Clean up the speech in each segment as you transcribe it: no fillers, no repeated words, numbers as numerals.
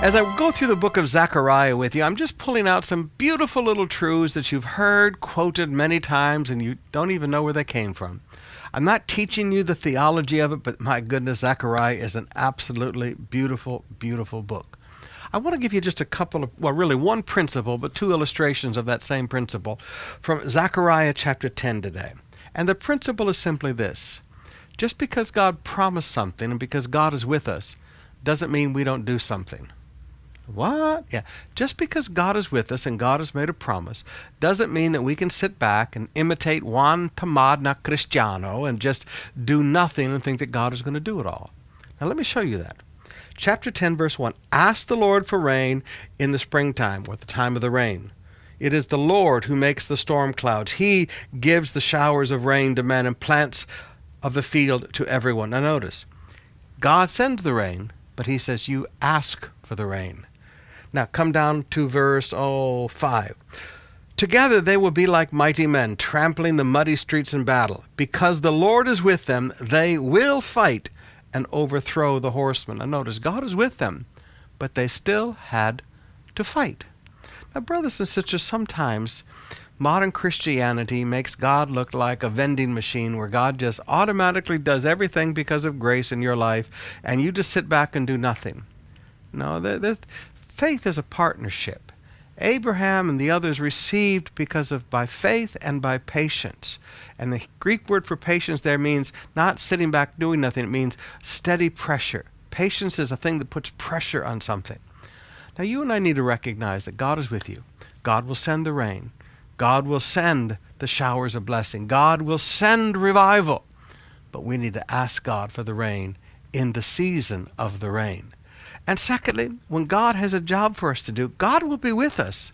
As I go through the book of Zechariah with you, I'm just pulling out some beautiful little truths that you've heard quoted many times and you don't even know where they came from. I'm not teaching you the theology of it, but my goodness, Zechariah is an absolutely beautiful, beautiful book. I want to give you just a couple of, well, really one principle, but two illustrations of that same principle from Zechariah chapter 10 today. And the principle is simply this. Just because God promised something and because God is with us doesn't mean we don't do something. What? Yeah. Just because God is with us and God has made a promise doesn't mean that we can sit back and imitate Juan Tamadna Cristiano and just do nothing and think that God is going to do it all. Now let me show you that. Chapter 10, verse 1. Ask the Lord for rain in the springtime, or the time of the rain. It is the Lord who makes the storm clouds. He gives the showers of rain to men and plants of the field to everyone. Now notice, God sends the rain, but he says you ask for the rain. Now come down to verse 5. Together they will be like mighty men, trampling the muddy streets in battle. Because the Lord is with them, they will fight and overthrow the horsemen. Now notice, God is with them, but they still had to fight. Now brothers and sisters, sometimes modern Christianity makes God look like a vending machine where God just automatically does everything because of grace in your life, and you just sit back and do nothing. No, faith is a partnership. Abraham and the others received by faith and by patience. And the Greek word for patience there means not sitting back doing nothing. It means steady pressure. Patience is a thing that puts pressure on something. Now you and I need to recognize that God is with you. God will send the rain. God will send the showers of blessing. God will send revival. But we need to ask God for the rain in the season of the rain. And secondly, when God has a job for us to do, God will be with us.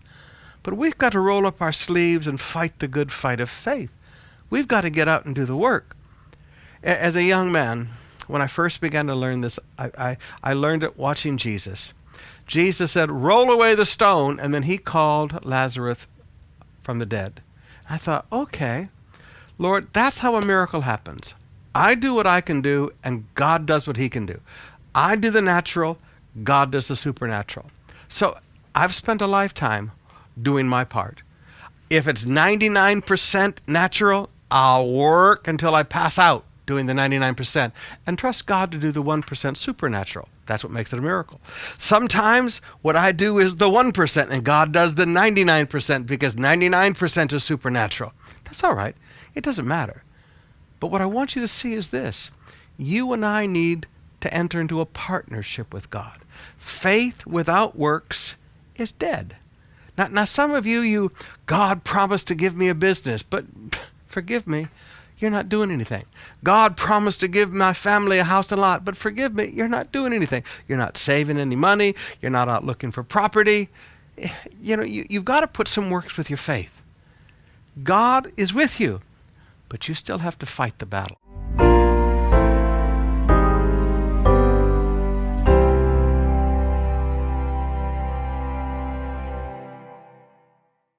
But we've got to roll up our sleeves and fight the good fight of faith. We've got to get out and do the work. As a young man, when I first began to learn this, I learned it watching Jesus. Jesus said, roll away the stone, and then he called Lazarus from the dead. I thought, okay, Lord, that's how a miracle happens. I do what I can do, and God does what he can do. I do the natural, God does the supernatural. So I've spent a lifetime doing my part. If it's 99% natural, I'll work until I pass out doing the 99% and trust God to do the 1% supernatural. That's what makes it a miracle. Sometimes what I do is the 1% and God does the 99% because 99% is supernatural. That's all right. It doesn't matter. But what I want you to see is this. You and I need to enter into a partnership with God. Faith without works is dead. Now some of you, God promised to give me a business, but forgive me, you're not doing anything. God promised to give my family a house and lot, but forgive me, you're not doing anything. You're not saving any money. You're not out looking for property. You've got to put some works with your faith. God is with you, but you still have to fight the battle.